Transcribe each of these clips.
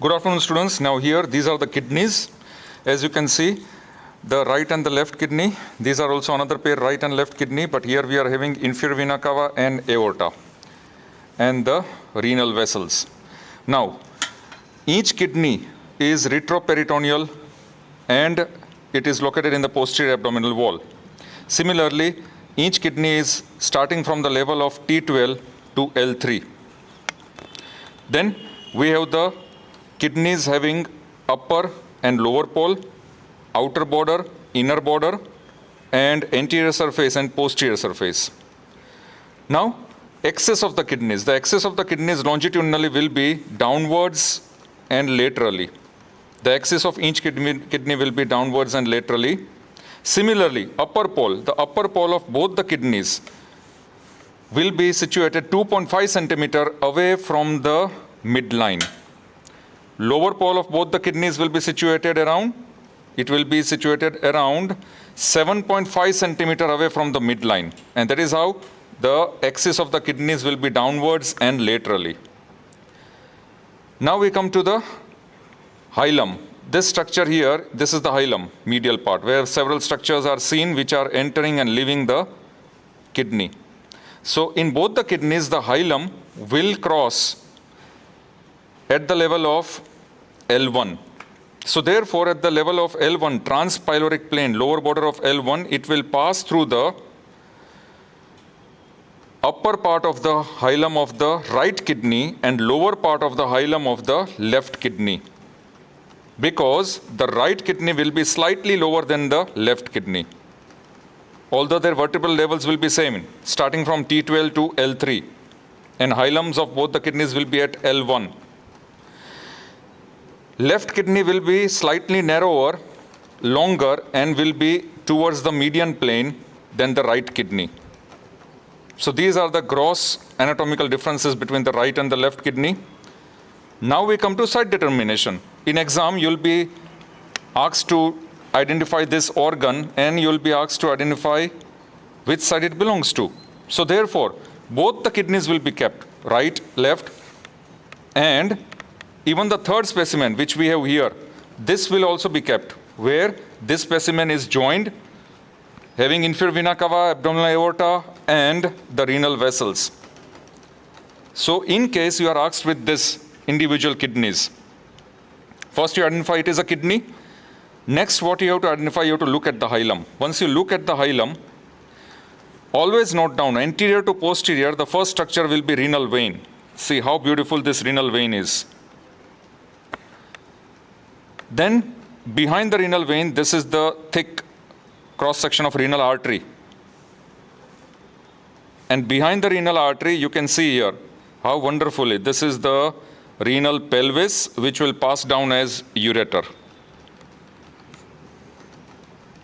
Good afternoon, students. Now here, these are the kidneys. As you can see, the right and the left kidney. These are also another pair, right and left kidney, but here we are having inferior vena cava and aorta and the renal vessels. Now, each kidney is retroperitoneal and it is located in the posterior abdominal wall. Similarly, each kidney is starting from the level of T12 to L3. Then we have the kidneys having upper and lower pole, outer border, inner border, and anterior surface and posterior surface. Now, axis of the kidneys. The axis of the kidneys longitudinally will be downwards and laterally. The axis of each kidney will be downwards and laterally. Similarly, upper pole, the upper pole of both the kidneys will be situated 2.5 centimeter away from the midline. Lower pole of both the kidneys will be situated around 7.5 centimeter away from the midline. And that is how the axis of the kidneys will be downwards and laterally. Now we come to the hilum. This structure here, this is the hilum, medial part, where several structures are seen which are entering and leaving the kidney. So in both the kidneys, the hilum will cross at the level of L1. So therefore, at the level of L1, transpyloric plane, lower border of L1, it will pass through the upper part of the hilum of the right kidney and lower part of the hilum of the left kidney, because the right kidney will be slightly lower than the left kidney, although their vertebral levels will be same, starting from T12 to L3, and hilums of both the kidneys will be at L1. Left kidney will be slightly narrower, longer, and will be towards the median plane than the right kidney. So these are the gross anatomical differences between the right and the left kidney. Now we come to site determination. In exam, you'll be asked to identify this organ and you'll be asked to identify which side it belongs to. So therefore, both the kidneys will be kept, right, left, and even the third specimen which we have here, this will also be kept, where this specimen is joined, having inferior vena cava, abdominal aorta, and the renal vessels. So in case you are asked with this individual kidneys, first you identify it is a kidney. Next, what you have to identify, you have to look at the hilum. Once you look at the hilum, always note down, anterior to posterior, the first structure will be renal vein. See how beautiful this renal vein is. Then, behind the renal vein, this is the thick cross-section of renal artery. And behind the renal artery, you can see here how wonderfully this is the renal pelvis, which will pass down as ureter.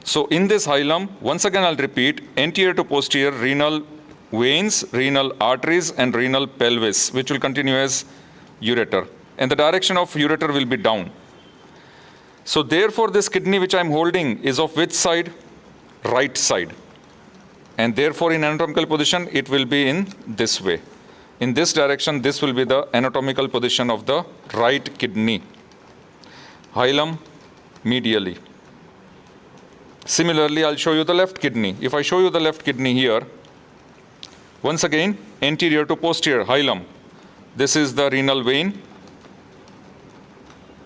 So in this hilum, once again I'll repeat, anterior to posterior, renal veins, renal arteries, and renal pelvis, which will continue as ureter. And the direction of ureter will be down. So therefore, this kidney which I'm holding is of which side? Right side. And therefore, in anatomical position, it will be in this way. In this direction, this will be the anatomical position of the right kidney. Hilum medially. Similarly, I'll show you the left kidney. If I show you the left kidney here, once again, anterior to posterior, hilum. This is the renal vein.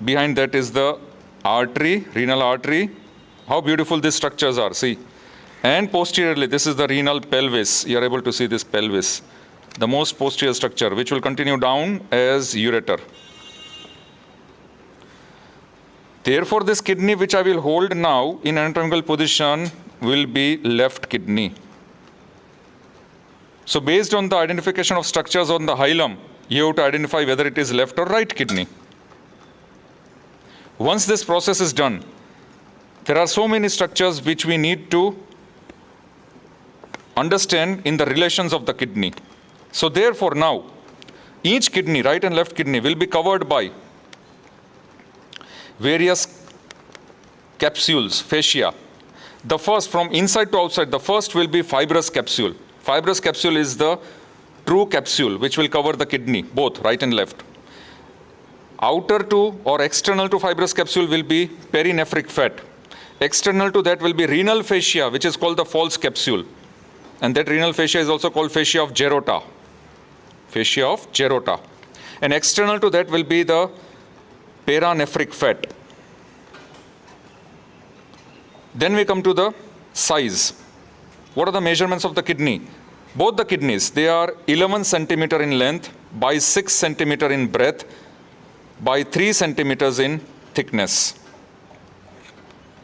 Behind that is the artery, renal artery. How beautiful these structures are, see. And posteriorly, this is the renal pelvis. You are able to see this pelvis, the most posterior structure, which will continue down as ureter. Therefore, this kidney which I will hold now in anatomical position will be left kidney. So based on the identification of structures on the hilum, you have to identify whether it is left or right kidney. Once this process is done, there are so many structures which we need to understand in the relations of the kidney. So therefore now, each kidney, right and left kidney, will be covered by various capsules, fascia. The first, from inside to outside, the first will be fibrous capsule. Fibrous capsule is the true capsule which will cover the kidney, both right and left. Outer to or external to fibrous capsule will be perinephric fat. External to that will be renal fascia, which is called the false capsule. And that renal fascia is also called fascia of Gerota. Fascia of Gerota. And external to that will be the paranephric fat. Then we come to the size. What are the measurements of the kidney? Both the kidneys, they are 11 centimeter in length by 6 centimeter in breadth by 3 centimeters in thickness.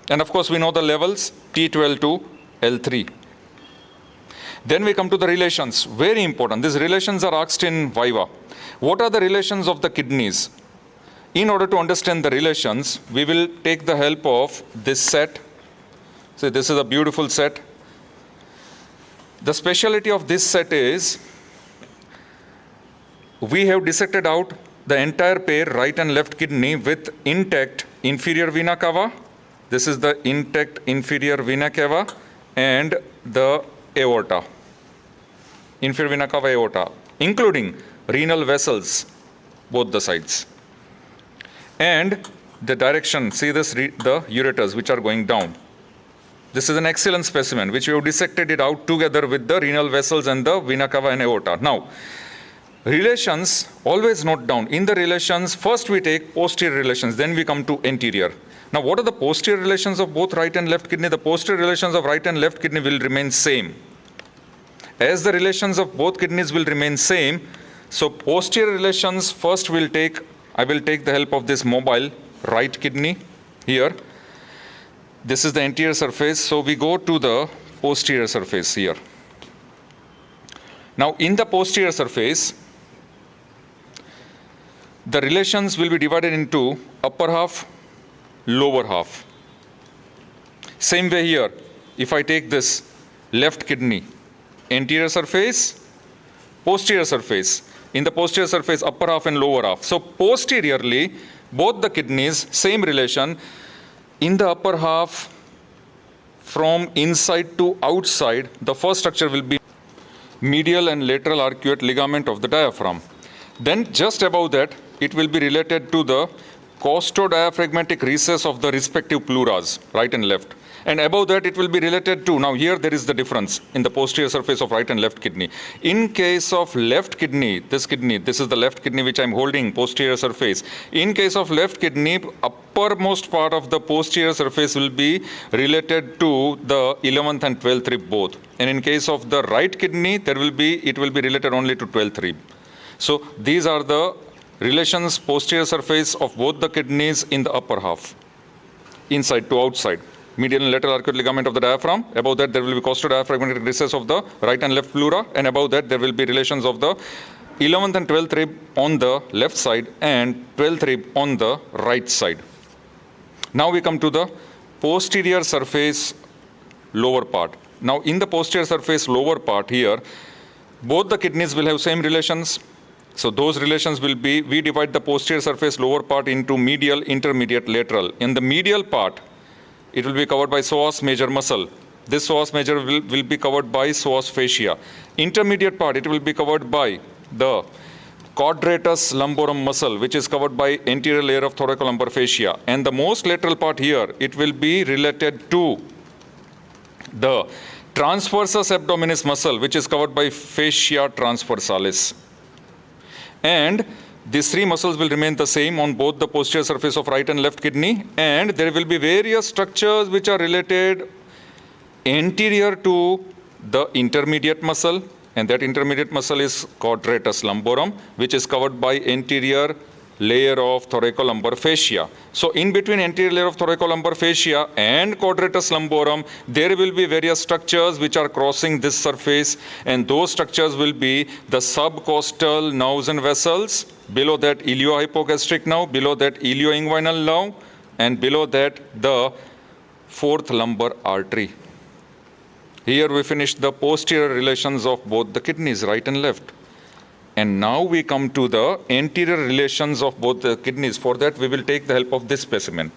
And of course, we know the levels T12 to L3. Then we come to the relations. Very important. These relations are asked in Viva. What are the relations of the kidneys? In order to understand the relations, we will take the help of this set. So this is a beautiful set. The speciality of this set is we have dissected out the entire pair, right and left kidney, with intact inferior vena cava. This is the intact inferior vena cava and the aorta. Inferior vena cava aorta, including renal vessels, both the sides. And the direction, see this, the ureters which are going down. This is an excellent specimen which we have dissected it out together with the renal vessels and the vena cava and aorta. Now, relations, always note down. In the relations, first we take posterior relations, then we come to anterior. Now, what are the posterior relations of both right and left kidney? The posterior relations of right and left kidney will remain same. As the relations of both kidneys will remain same, so posterior relations first will take, I will take the help of this mobile right kidney here. This is the anterior surface, so we go to the posterior surface here. Now, in the posterior surface, the relations will be divided into upper half, lower half. Same way here, if I take this left kidney, anterior surface, posterior surface. In the posterior surface, upper half and lower half. So posteriorly, both the kidneys, same relation. In the upper half, from inside to outside, the first structure will be medial and lateral arcuate ligament of the diaphragm. Then just above that, it will be related to the costodiaphragmatic recess of the respective pleuras, right and left. And above that, it will be related to, now here there is the difference in the posterior surface of right and left kidney. In case of left kidney, this is the left kidney which I am holding, posterior surface. In case of left kidney, uppermost part of the posterior surface will be related to the 11th and 12th rib both. And in case of the right kidney, it will be related only to 12th rib. So these are the relations, posterior surface of both the kidneys in the upper half, inside to outside. Medial and lateral arcuate ligament of the diaphragm. Above that, there will be costodiaphragmatic recess of the right and left pleura. And above that, there will be relations of the 11th and 12th rib on the left side and 12th rib on the right side. Now we come to the posterior surface lower part. Now in the posterior surface lower part here, both the kidneys will have same relations. So those relations will be, we divide the posterior surface lower part into medial, intermediate, lateral. In the medial part, it will be covered by psoas major muscle. This psoas major will be covered by psoas fascia. Intermediate part, it will be covered by the quadratus lumborum muscle, which is covered by anterior layer of thoracolumbar fascia. And the most lateral part here, it will be related to the transversus abdominis muscle, which is covered by fascia transversalis. And these three muscles will remain the same on both the posterior surface of right and left kidney, and there will be various structures which are related anterior to the intermediate muscle, and that intermediate muscle is quadratus lumborum, which is covered by anterior layer of thoracolumbar fascia. So in between anterior layer of thoracolumbar fascia and quadratus lumborum, there will be various structures which are crossing this surface, and those structures will be the subcostal nerves and vessels, below that iliohypogastric nerve, below that ilioinguinal nerve, and below that the fourth lumbar artery. Here we finish the posterior relations of both the kidneys, right and left. And now we come to the anterior relations of both the kidneys. For that, we will take the help of this specimen.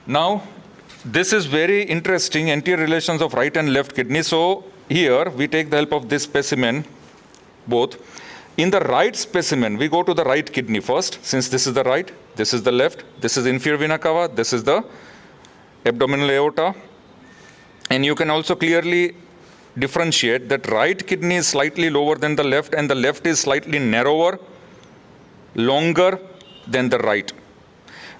Now, this is very interesting, anterior relations of right and left kidney. So here we take the help of this specimen, both. In the right specimen, we go to the right kidney first, since this is the right, this is the left, this is inferior vena cava, this is the abdominal aorta. And you can also clearly differentiate that right kidney is slightly lower than the left, and the left is slightly narrower, longer than the right.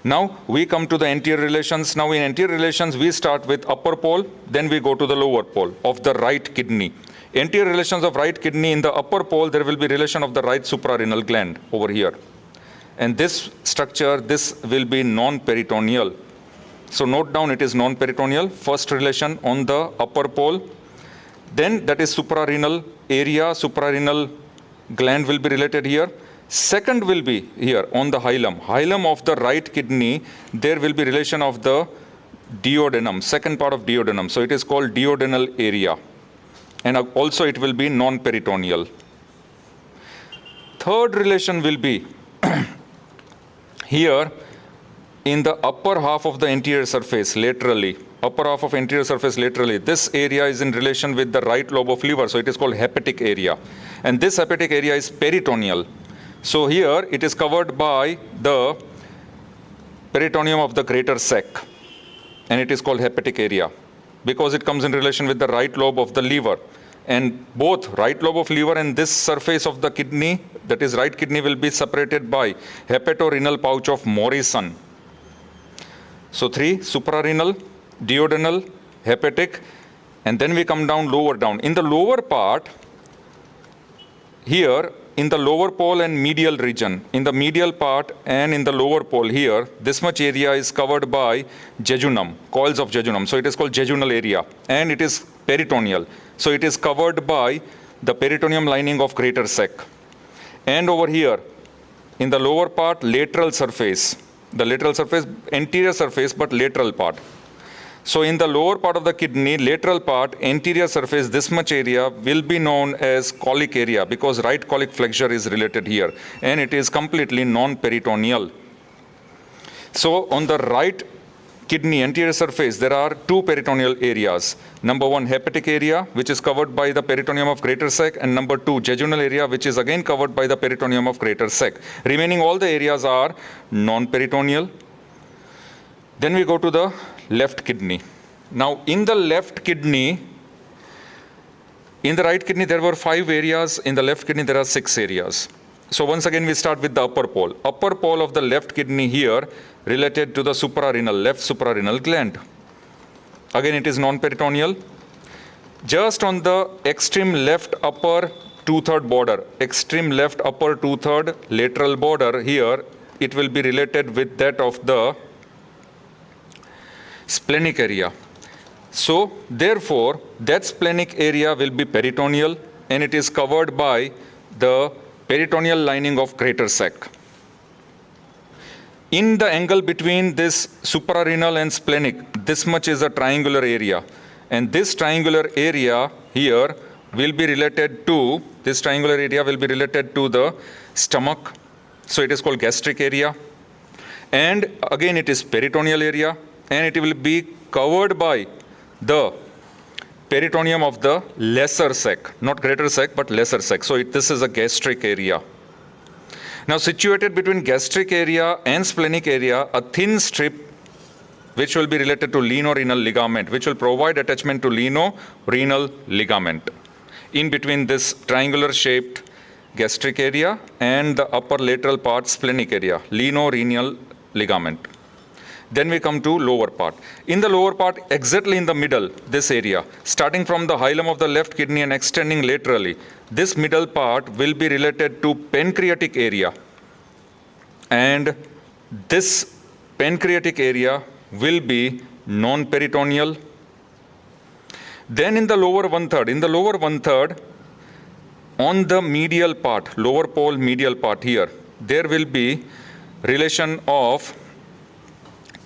Now we come to the anterior relations. Now in anterior relations, we start with upper pole, then we go to the lower pole of the right kidney. Anterior relations of right kidney, in the upper pole, there will be relation of the right suprarenal gland over here. And this structure, this will be non-peritoneal. So note down, it is non-peritoneal. First relation on the upper pole. Then that is suprarenal area, suprarenal gland will be related here. Second will be here on the hilum. Hilum of the right kidney, there will be relation of the duodenum, second part of duodenum. So it is called duodenal area. And also it will be non-peritoneal. Third relation will be here in the upper half of the anterior surface laterally. Upper half of anterior surface laterally. This area is in relation with the right lobe of liver. So it is called hepatic area. And this hepatic area is peritoneal. So here it is covered by the peritoneum of the greater sac. And it is called hepatic area, because it comes in relation with the right lobe of the liver. And both right lobe of liver and this surface of the kidney, that is right kidney, will be separated by hepatorenal pouch of Morrison. So 3, suprarenal, duodenal, hepatic, and then we come down lower down. In the lower part, here, in the lower pole and medial region, in the medial part and in the lower pole here, this much area is covered by jejunum, coils of jejunum. So it is called jejunal area, and it is peritoneal. So it is covered by the peritoneum lining of greater sac. And over here, in the lower part, lateral surface, the lateral surface, anterior surface, but lateral part. So in the lower part of the kidney, lateral part, anterior surface, this much area will be known as colic area, because right colic flexure is related here, and it is completely non-peritoneal. So on the right kidney anterior surface, there are 2 peritoneal areas. Number 1, hepatic area, which is covered by the peritoneum of greater sac, and number 2, jejunal area, which is again covered by the peritoneum of greater sac. Remaining all the areas are non-peritoneal. Then we go to the left kidney. Now in the left kidney, in the right kidney there were 5 areas, in the left kidney there are 6 areas. So once again we start with the upper pole. Upper pole of the left kidney here related to the suprarenal, left suprarenal gland. Again it is non-peritoneal. Just on the extreme left upper 2/3 border, extreme left upper 2/3 lateral border here, it will be related with that of the splenic area. So therefore that splenic area will be peritoneal, and it is covered by the peritoneal lining of greater sac. In the angle between this suprarenal and splenic, this much is a triangular area, and this triangular area here will be related to, this triangular area will be related to the stomach. So it is called gastric area, and again it is peritoneal area, and it will be covered by the peritoneum of the lesser sac, not greater sac, but lesser sac. So this is a gastric area. Now situated between gastric area and splenic area, a thin strip which will be related to lienorenal ligament, which will provide attachment to lienorenal ligament. In between this triangular shaped gastric area and the upper lateral part splenic area, lienorenal ligament. Then we come to lower part. In the lower part, exactly in the middle, this area, starting from the hilum of the left kidney and extending laterally, this middle part will be related to pancreatic area. And this pancreatic area will be non-peritoneal. Then in the lower 1/3, on the medial part, lower pole medial part here, there will be relation of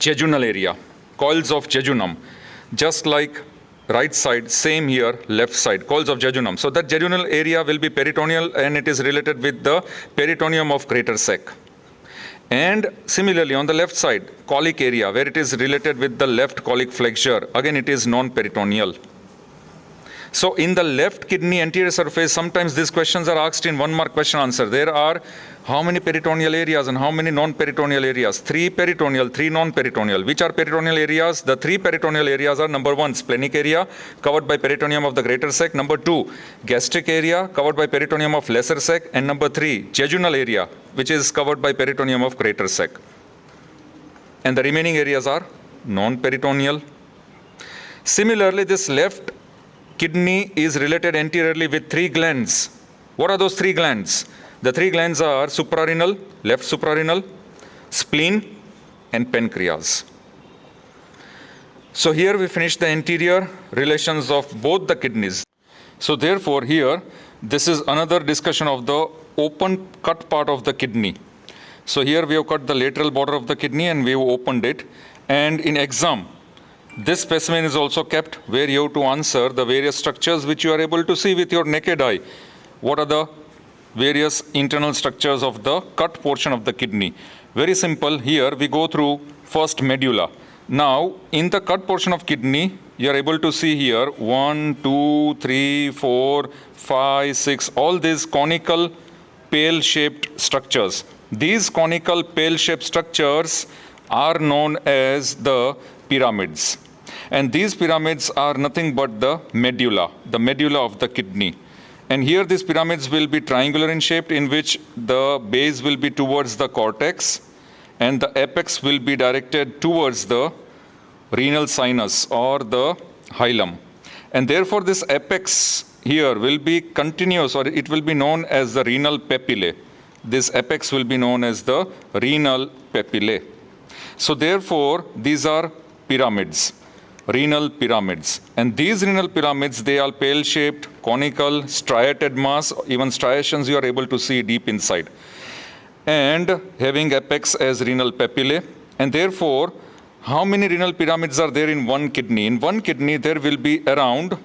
jejunal area, coils of jejunum, just like right side, same here, left side, coils of jejunum. So that jejunal area will be peritoneal, and it is related with the peritoneum of greater sac. And similarly on the left side, colic area, where it is related with the left colic flexure, again it is non-peritoneal. So in the left kidney anterior surface, sometimes these questions are asked in 1 mark question answer. There are how many peritoneal areas and how many non-peritoneal areas? 3 peritoneal, 3 non-peritoneal. Which are peritoneal areas? The 3 peritoneal areas are: number 1, splenic area, covered by peritoneum of the greater sac; number 2, gastric area, covered by peritoneum of lesser sac; and number 3, jejunal area, which is covered by peritoneum of greater sac. And the remaining areas are non-peritoneal. Similarly, this left kidney is related anteriorly with 3 glands. What are those 3 glands? The 3 glands are suprarenal, left suprarenal, spleen, and pancreas. So here we finish the anterior relations of both the kidneys. So therefore here, this is another discussion of the open cut part of the kidney. So here we have cut the lateral border of the kidney and we have opened it. And in exam, this specimen is also kept where you have to answer the various structures which you are able to see with your naked eye. What are the various internal structures of the cut portion of the kidney? Very simple. Here we go through first medulla. Now in the cut portion of kidney, you are able to see here 1, 2, 3, 4, 5, 6, all these conical pale shaped structures. These conical pale shaped structures are known as the pyramids. And these pyramids are nothing but the medulla of the kidney. And here these pyramids will be triangular in shape, in which the base will be towards the cortex and the apex will be directed towards the renal sinus or the hilum. And therefore this apex here will be continuous, or it will be known as the renal papillae. This apex will be known as the renal papillae. So therefore these are pyramids, renal pyramids. And these renal pyramids, they are pale shaped, conical, striated mass, even striations you are able to see deep inside. And having apex as renal papillae. And therefore, how many renal pyramids are there in one kidney? In one kidney, there will be around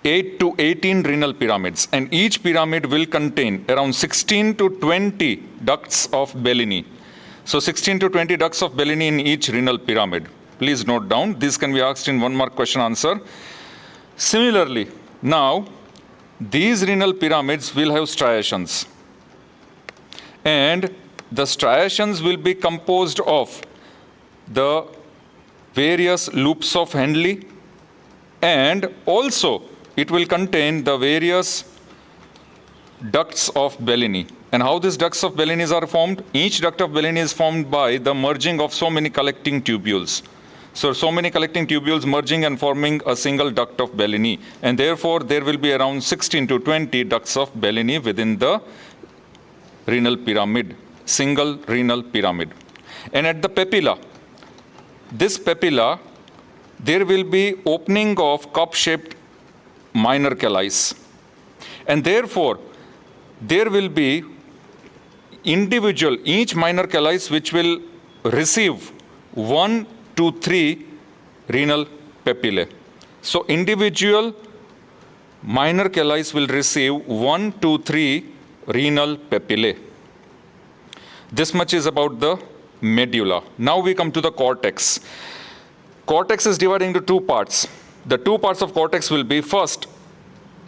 8 to 18 renal pyramids. And each pyramid will contain around 16 to 20 ducts of Bellini. So 16 to 20 ducts of Bellini in each renal pyramid. Please note down. This can be asked in 1 mark question answer. Similarly, now these renal pyramids will have striations. And the striations will be composed of the various loops of Henle, and also it will contain the various ducts of Bellini. And how these ducts of Bellini are formed? Each duct of Bellini is formed by the merging of so many collecting tubules. So many collecting tubules merging and forming a single duct of Bellini. And therefore, there will be around 16 to 20 ducts of Bellini within the renal pyramid, single renal pyramid. And at the papilla, this papilla, there will be opening of cup-shaped minor calyx. And therefore, there will be individual, each minor calyx which will receive 1 to 3 renal papillae. So individual minor calyx will receive 1 to 3 renal papillae. This much is about the medulla. Now we come to the cortex. Cortex is divided into 2 parts. The 2 parts of cortex will be, first,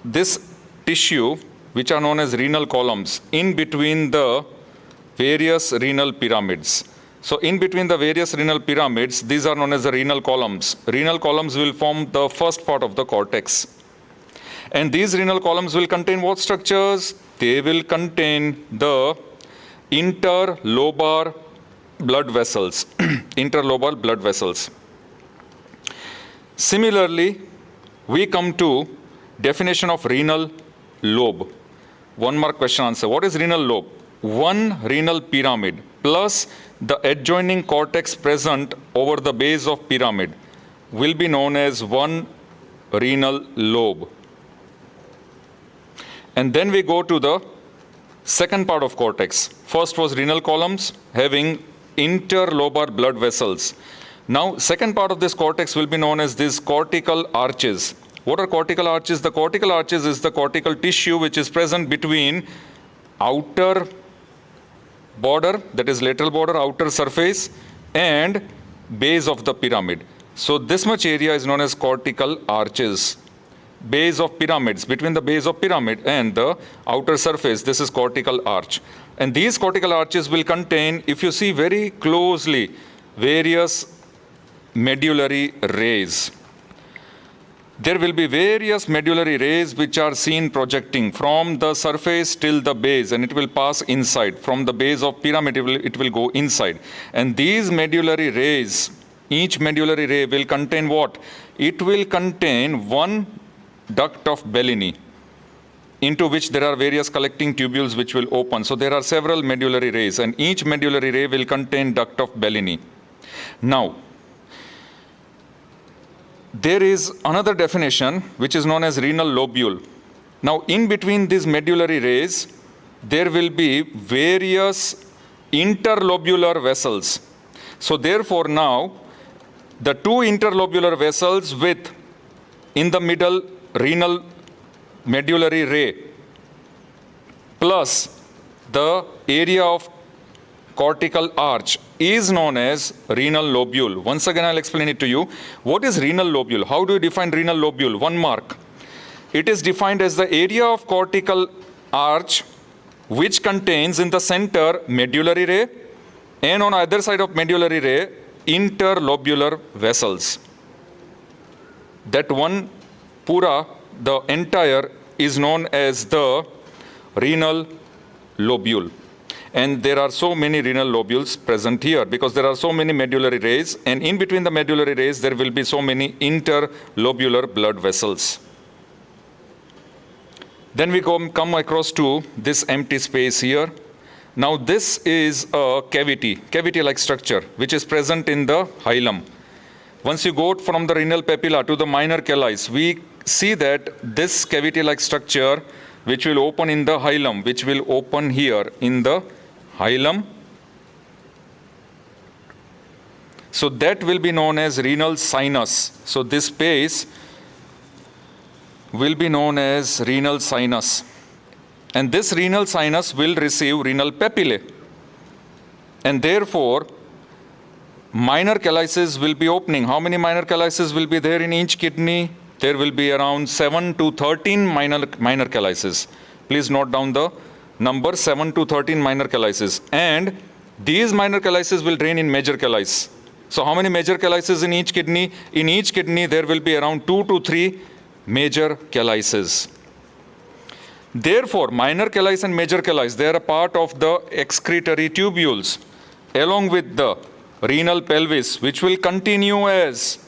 this tissue which are known as renal columns in between the various renal pyramids. So in between the various renal pyramids, these are known as the renal columns. Renal columns will form the first part of the cortex. And these renal columns will contain what structures? They will contain the interlobar blood vessels. Interlobar blood vessels. Similarly, we come to definition of renal lobe. 1 mark question answer. What is renal lobe? One renal pyramid plus the adjoining cortex present over the base of pyramid will be known as one renal lobe. And then we go to the second part of cortex. First was renal columns having interlobar blood vessels. Now, second part of this cortex will be known as these cortical arches. What are cortical arches? The cortical arches is the cortical tissue which is present between outer border, that is lateral border, outer surface, and base of the pyramid. So this much area is known as cortical arches. base of pyramids, between the base of pyramid and the outer surface, this is cortical arch. And these cortical arches will contain, if you see very closely, various medullary rays. There will be various medullary rays which are seen projecting from the surface till the base, and it will pass inside. From the base of pyramid, it will go inside. And these medullary rays, each medullary ray will contain what? It will contain one duct of Bellini, into which there are various collecting tubules which will open. So there are several medullary rays, and each medullary ray will contain duct of Bellini. Now, there is another definition which is known as renal lobule. Now, in between these medullary rays, there will be various interlobular vessels. So therefore now, the two interlobular vessels with, in the middle, renal medullary ray, plus the area of cortical arch is known as renal lobule. Once again, I'll explain it to you. What is renal lobule? How do you define renal lobule? 1 mark. It is defined as the area of cortical arch which contains in the center medullary ray, and on either side of medullary ray, interlobular vessels. That one pura, the entire, is known as the renal lobule. And there are so many renal lobules present here because there are so many medullary rays, and in between the medullary rays there will be so many interlobular blood vessels. Then we come across to this empty space here. Now this is a cavity-like structure which is present in the hilum. Once you go from the renal papilla to the minor calyx, we see that this cavity-like structure which will open in the hilum, which will open here in the hilum. So that will be known as renal sinus. So this space will be known as renal sinus. And this renal sinus will receive renal papillae. And therefore, minor calyces will be opening. How many minor calyces will be there in each kidney? There will be around 7 to 13 minor calyces. Please note down the number 7 to 13 minor calyces. And these minor calyces will drain in major calyce. So how many major calyces in each kidney? In each kidney there will be around 2 to 3 major calyces. Therefore, minor calyce and major calyce, they are a part of the excretory tubules along with the renal pelvis, which will continue as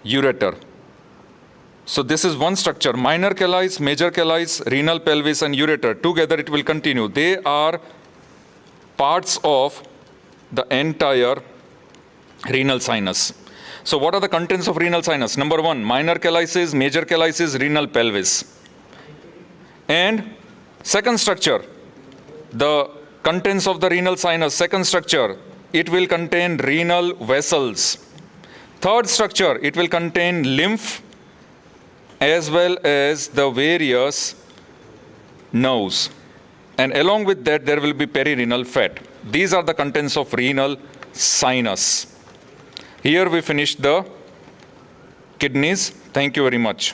ureter. So this is one structure. Minor calyce, major calyce, renal pelvis and ureter. Together it will continue. They are parts of the entire renal sinus. So what are the contents of renal sinus? Number 1, minor calyces, major calyces, renal pelvis. And second structure, the contents of the renal sinus, second structure, it will contain renal vessels. Third structure, it will contain lymph as well as the various nerves. And along with that, there will be perirenal fat. These are the contents of renal sinus. Here we finish the kidneys. Thank you very much.